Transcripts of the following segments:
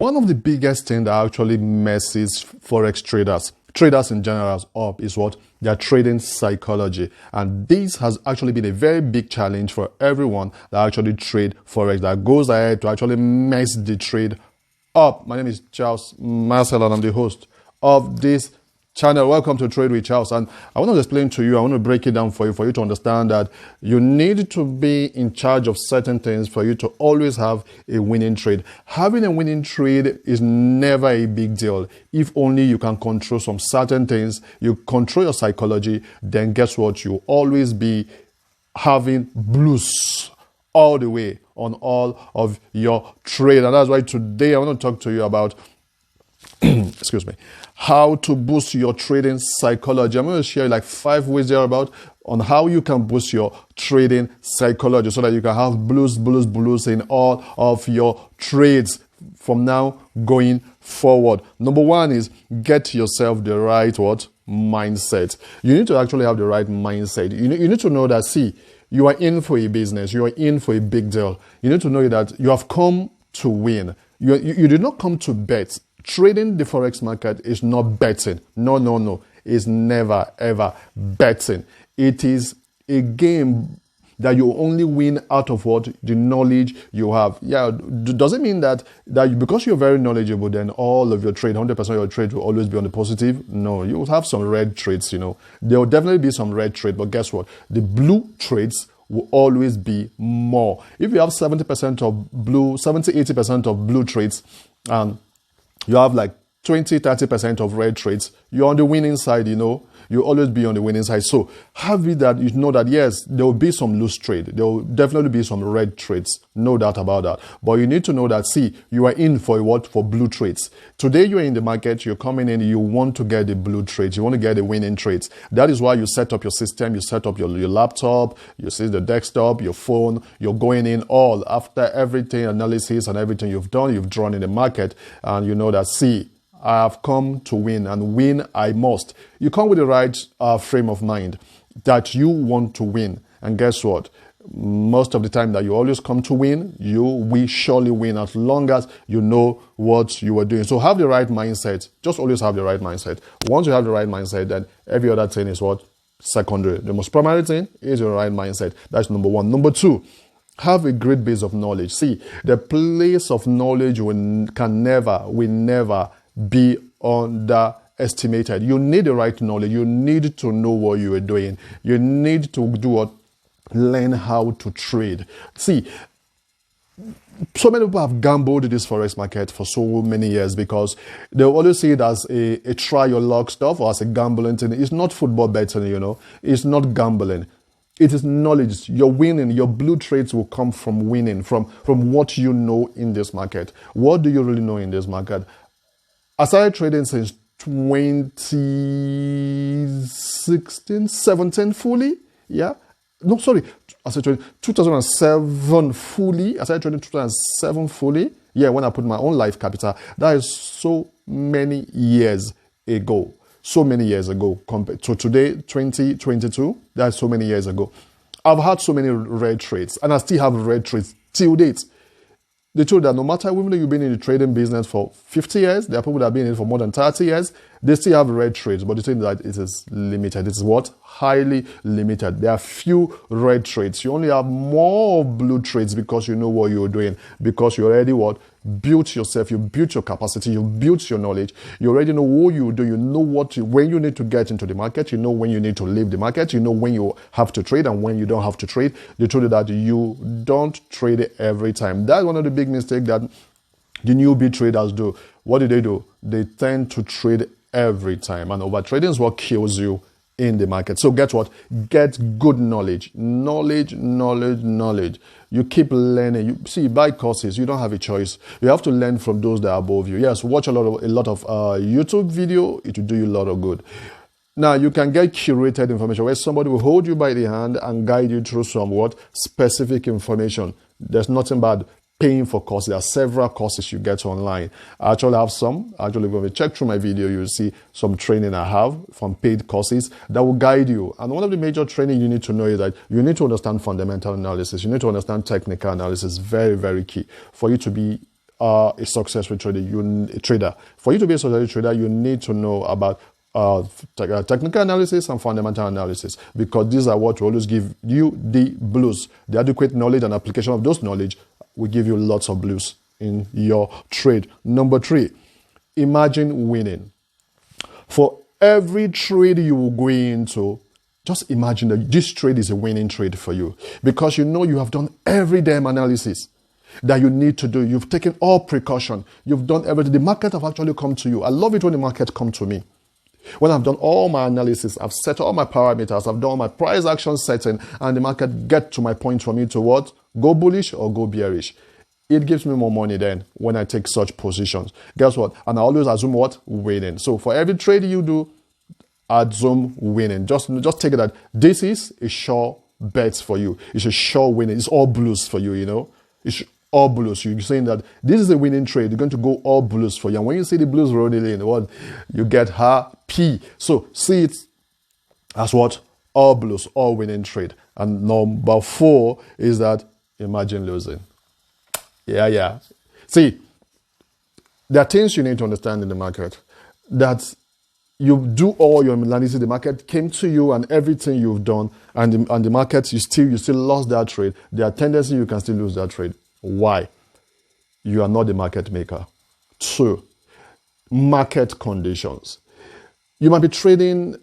One of the biggest things that actually messes forex traders in general up is what? Their trading psychology. And this has actually been a very big challenge for everyone that actually trade forex, that goes ahead to actually mess the trade up. My name is Charles Marcel and I'm the host of this channel. Welcome to Trade with Charles, and I want to explain to you, I want to break it down for you to understand that you need to be in charge of certain things for you to always have a winning trade. Having a winning trade is never a big deal if only you can control some certain things. You control your psychology, then guess what? You'll always be having blues all the way on all of your trade. And that's why today I want to talk to you about excuse me, how to boost your trading psychology. I'm going to share like 5 ways there about on how you can boost your trading psychology so that you can have blues in all of your trades from now going forward. Number 1 is get yourself the right mindset. You need to actually have the right mindset. You need to know that, see, you are in for a business. You are in for a big deal. You need to know that you have come to win. You did not come to bet. Trading the forex market is not betting. No. It's never, ever betting. It is a game that you only win out of what? The knowledge you have. Yeah, does it mean that because you're very knowledgeable, then all of your trade, 100% of your trade will always be on the positive? No, you will have some red trades, There will definitely be some red trade, but guess what? The blue trades will always be more. If you have 70% of blue, 70-80% of blue trades, you have like 20-30% of red trades, you're on the winning side, You'll always be on the winning side. So have it that you know that, yes, there will be some loose trade. There will definitely be some red trades. No doubt about that. But you need to know that, see, you are in for what? For blue trades. Today you're in the market, you're coming in, you want to get the blue trades. You want to get the winning trades. That is why you set up your system, you set up your laptop, you see the desktop, your phone, you're going in all after everything, analysis and everything you've done, you've drawn in the market, and you know that, see, I have come to win, and win I must. You come with the right frame of mind that you want to win. And guess what? Most of the time that you always come to win, you will surely win as long as you know what you are doing. So have the right mindset. Just always have the right mindset. Once you have the right mindset, then every other thing is what? Secondary. The most primary thing is your right mindset. That's number 1. Number 2, have a great base of knowledge. See, the place of knowledge will never be underestimated. You need the right knowledge. You need to know what you are doing. You need to do what? Learn how to trade. See, so many people have gambled this forex market for so many years because they always see it as a try your luck stuff or as a gambling thing. It's not football betting, It's not gambling. It is knowledge. You're winning. Your blue trades will come from winning, from what you know in this market. What do you really know in this market? I started trading since 2016, 17 fully. Yeah. No, sorry. I started trading 2007 fully. I started trading 2007 fully. Yeah, when I put my own life capital. That is so many years ago. So many years ago compared to today, 2022. That's so many years ago. I've had so many red trades, and I still have red trades till date. They told that no matter even though you've been in the trading business for 50 years, there are people that have been in it for more than 30 years, they still have red trades, but they say that it is limited. It is what? Highly limited. There are few red trades. You only have more blue trades because you know what you're doing, because you already what? Built yourself, you built your capacity, you built your knowledge, you already know what you do, you know when you need to get into the market, you know when you need to leave the market, you know when you have to trade and when you don't have to trade. They told you that you don't trade every time. That's one of the big mistakes that the newbie traders do. What do? They tend to trade every time, and overtrading is what kills you in the market. So get what? Get good knowledge. Knowledge. You keep learning. You see, buy courses. You don't have a choice. You have to learn from those that are above you. Yes, watch a lot of YouTube video. It will do you a lot of good. Now, you can get curated information where somebody will hold you by the hand and guide you through some specific information. There's nothing bad paying for courses. There are several courses you get online. I actually have some. Actually, when you check through my video, you'll see some training I have from paid courses that will guide you. And one of the major training you need to know is that you need to understand fundamental analysis. You need to understand technical analysis. Very, very key for you to be a successful trader. For you to be a successful trader, you need to know about technical analysis and fundamental analysis, because these are what will always give you the blues. The adequate knowledge and application of those knowledge will give you lots of blues in your trade. Number 3, imagine winning. For every trade you will go into, just imagine that this trade is a winning trade for you, because you know you have done every damn analysis that you need to do. You've taken all precaution. You've done everything. The market have actually come to you. I love it when the market come to me. When I've done all my analysis, I've set all my parameters, I've done all my price action setting, and the market get to my point for me to what? Go bullish or go bearish. It gives me more money then when I take such positions. Guess what? And I always assume what? Winning. So for every trade you do, assume winning. Just take it that this is a sure bet for you. It's a sure winning. It's all blues for you, you know. It's all blues. You're saying that this is a winning trade. You're going to go all blues for you. And when you see the blues rolling in, what? You get happy. So see it as what? All blues, all winning trade. And number 4 is that imagine losing. Yeah. See, there are things you need to understand in the market. That you do all your analysis, the market came to you and everything you've done, and the market, you still lost that trade. There are tendencies you can still lose that trade. Why? You are not the market maker. 2, market conditions. You might be trading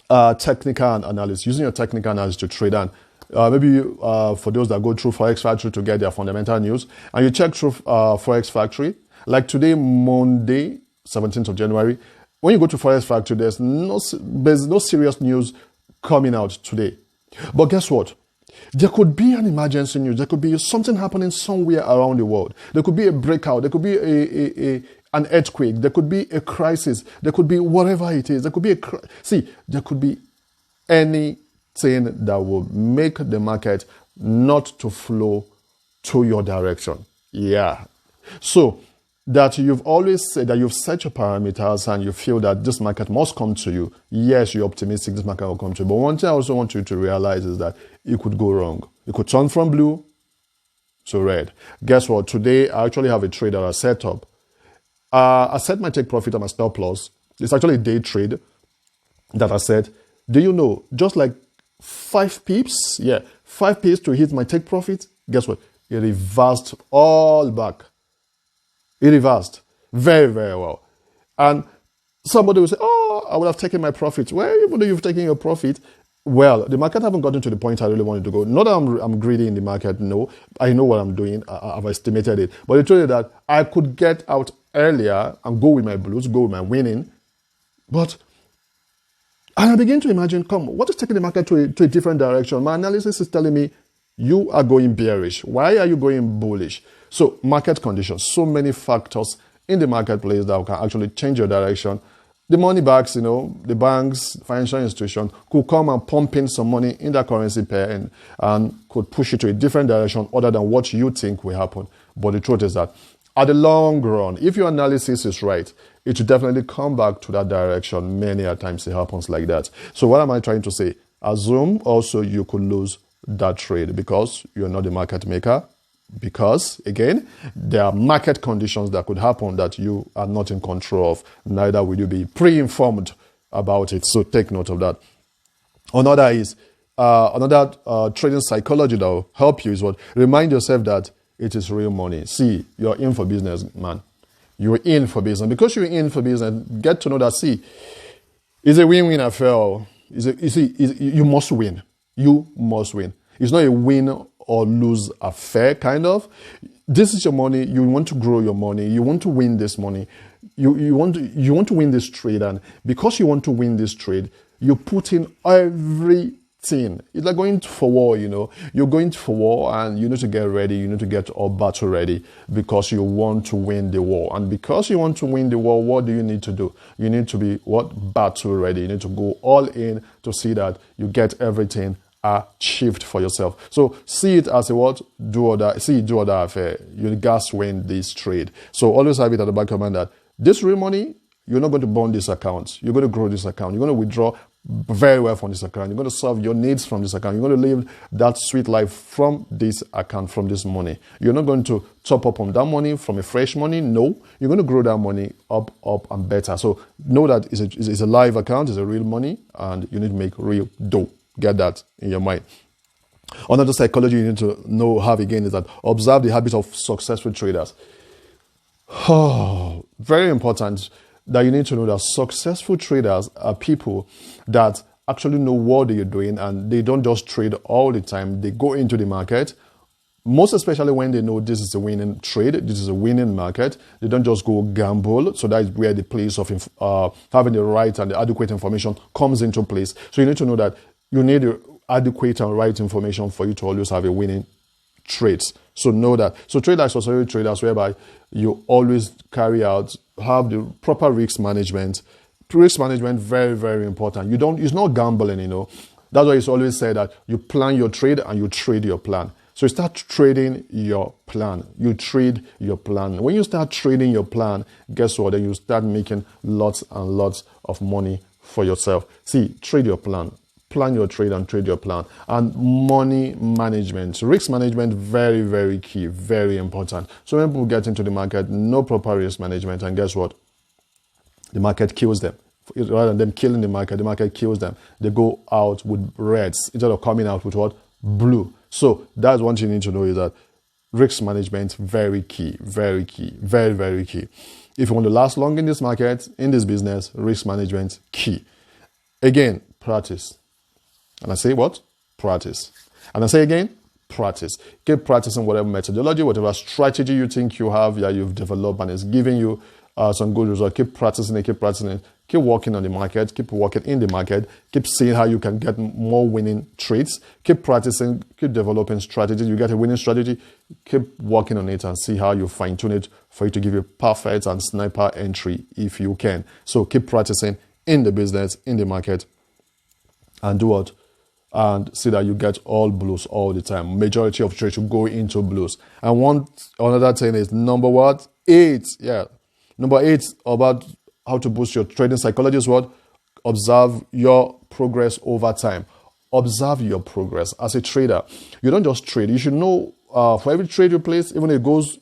technical analysis, using your technical analysis to trade. And maybe for those that go through Forex Factory to get their fundamental news, and you check through Forex Factory, like today, Monday, 17th of January, when you go to Forex Factory, there's no serious news coming out today. But guess what? There could be an emergency news. There could be something happening somewhere around the world. There could be a breakout. There could be an earthquake. There could be a crisis. There could be whatever it is. There could be there could be anything that will make the market not to flow to your direction. Yeah. So that you've always said that you've set your parameters and you feel that this market must come to you. Yes, you're optimistic this market will come to you. But one thing I also want you to realize is that it could go wrong. It could turn from blue to red. Guess what? Today, I actually have a trade that I set up. I set my take profit and my stop loss. It's actually a day trade that I said. Do you know, just like 5 pips, 5 pips to hit my take profit, guess what? It reversed all back. It reversed very, very well. And somebody will say, oh, I would have taken my profit. Well, even though you've taken your profit, well, the market haven't gotten to the point I really wanted to go. Not that I'm greedy in the market, no. I know what I'm doing. I've estimated it. But the truth is that I could get out earlier and go with my blues, go with my winning. But I begin to imagine, what is taking the market to a different direction? My analysis is telling me you are going bearish. Why are you going bullish? So market conditions, so many factors in the marketplace that can actually change your direction. The money bags, the banks, financial institutions could come and pump in some money in that currency pair and could push it to a different direction other than what you think will happen. But the truth is that at the long run, if your analysis is right, it will definitely come back to that direction. Many a times it happens like that. So what am I trying to say? Assume also you could lose that trade because you're not the market maker. Because, again, there are market conditions that could happen that you are not in control of. Neither will you be pre-informed about it. So take note of that. Another trading psychology that will help you is what? Remind yourself that it is real money. See, you're in for business, man. You're in for business. Because you're in for business, get to know that, it's a win-win affair. You must win. You must win. It's not a win or lose affair, kind of. This is your money. You want to grow your money. You want to win this money. You want to win this trade, and because you want to win this trade, you put in everything. It's like going for war. You're going for war, and you need to get ready. You need to get all battle ready because you want to win the war. And because you want to win the war, what do you need to do? You need to be battle ready. You need to go all in to see that you get everything achieved for yourself. So see it as a do or die affair. You gas win this trade. So always have it at the back of your mind that this real money, you're not going to burn this account. You're going to grow this account. You're going to withdraw very well from this account. You're going to solve your needs from this account. You're going to live that sweet life from this account, from this money. You're not going to top up on that money from a fresh money. No, you're going to grow that money up, and better. So know that it's a live account, it's a real money, and you need to make real dough. Get that in your mind. Another psychology you need to have again is that observe the habits of successful traders. Oh, very important that you need to know that successful traders are people that actually know what they're doing, and they don't just trade all the time. They go into the market, most especially when they know this is a winning trade, this is a winning market. They don't just go gamble. So that is where the place of having the right and the adequate information comes into place. So you need to know that you need the adequate and right information for you to always have a winning trades. So know that. So traders are sorry traders whereby you always have the proper risk management. Risk management, very, very important. It's not gambling, That's why it's always said that you plan your trade and you trade your plan. So you start trading your plan. You trade your plan. When you start trading your plan, guess what? Then you start making lots and lots of money for yourself. See, trade your plan. Plan your trade and trade your plan. And money management, risk management, very, very key, very important. So when people get into the market, no proper risk management, and guess what? The market kills them. Rather than them killing the market kills them. They go out with reds instead of coming out with what? Blue. So that's one thing you need to know, is that risk management, very key, very key, very, very key. If you want to last long in this market, in this business, risk management, key. Again, practice. And I say what? Practice. And I say again, practice. Keep practicing whatever methodology, whatever strategy you think you have, that you've developed and is giving you some good results. Keep practicing it, keep practicing it. Keep working on the market, keep working in the market, keep seeing how you can get more winning trades. Keep practicing, keep developing strategies. You get a winning strategy, keep working on it and see how you fine tune it for you to give you perfect and sniper entry if you can. So keep practicing in the business, in the market, and do what? And see that you get all blues all the time. Majority of trades should go into blues. And another thing is number 8. Yeah. Number 8 about how to boost your trading psychology is what? Observe your progress over time. Observe your progress. As a trader, you don't just trade. You should know for every trade you place, even if it goes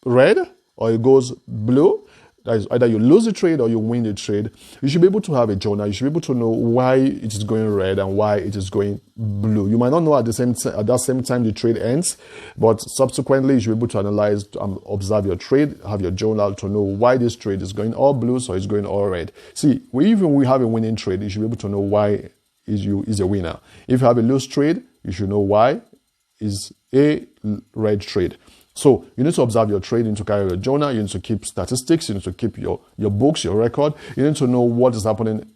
red or it goes blue, that is either you lose the trade or you win the trade. You should be able to have a journal. You should be able to know why it is going red and why it is going blue. You might not know at that same time the trade ends, but subsequently you should be able to analyze and observe your trade, have your journal to know why this trade is going all blue or it's going all red. See, even we have a winning trade, you should be able to know why is a winner. If you have a loose trade, you should know why is a red trade. So you need to observe your trade, you need to carry your journal, you need to keep statistics, you need to keep your books, your record. You need to know what is happening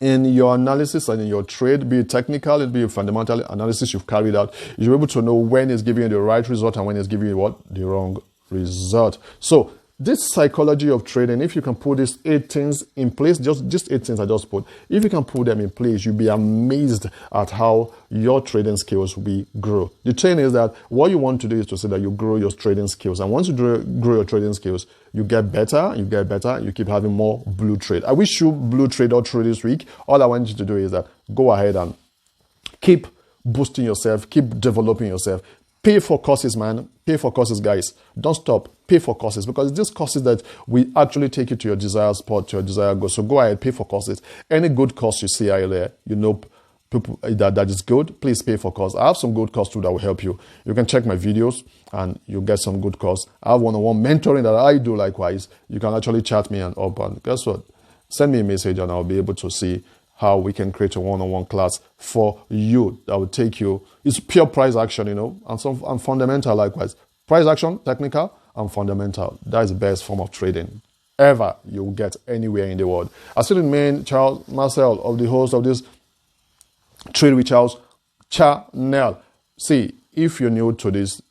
in your analysis and in your trade, be it technical, it be a fundamental analysis you've carried out. You should be able to know when it's giving you the right result and when it's giving you what? The wrong result. So this psychology of trading, if you can put these 8 things in place, just 8 things I just put, if you can put them in place, you'll be amazed at how your trading skills will grow. The thing is that what you want to do is to say that you grow your trading skills. And once you grow your trading skills, you get better, you keep having more blue trade. I wish you blue trade all through this week. All I want you to do is that go ahead and keep boosting yourself, keep developing yourself. Pay for courses, man. Pay for courses, guys. Don't stop. Pay for courses, because it's these courses that will actually take you to your desired spot, to your desired goal. So go ahead, pay for courses. Any good course you see out there, people that is good, please pay for course. I have some good course too that will help you. You can check my videos and you'll get some good course. I have one-on-one mentoring that I do likewise. You can actually chat me and guess what? Send me a message and I'll be able to see how we can create a one-on-one class for you that will take you. It's pure price action, and fundamental likewise. Price action, technical, and fundamental. That is the best form of trading ever you will get anywhere in the world. I still remain Charles Marcel, of the host of this Trade with Charles channel. See, if you're new to this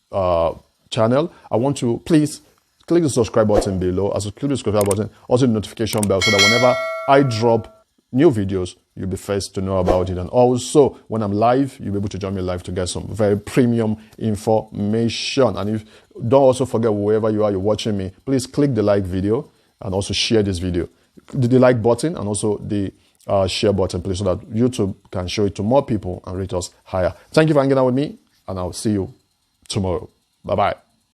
channel, I want to please click the subscribe button below. Also click the subscribe button, also the notification bell, so that whenever I drop new videos, you'll be first to know about it. And also, when I'm live, you'll be able to join me live to get some very premium information. And don't also forget, wherever you are, you're watching me, please click the like video and also share this video. The like button and also the share button, please, so that YouTube can show it to more people and rate us higher. Thank you for hanging out with me, and I'll see you tomorrow. Bye-bye.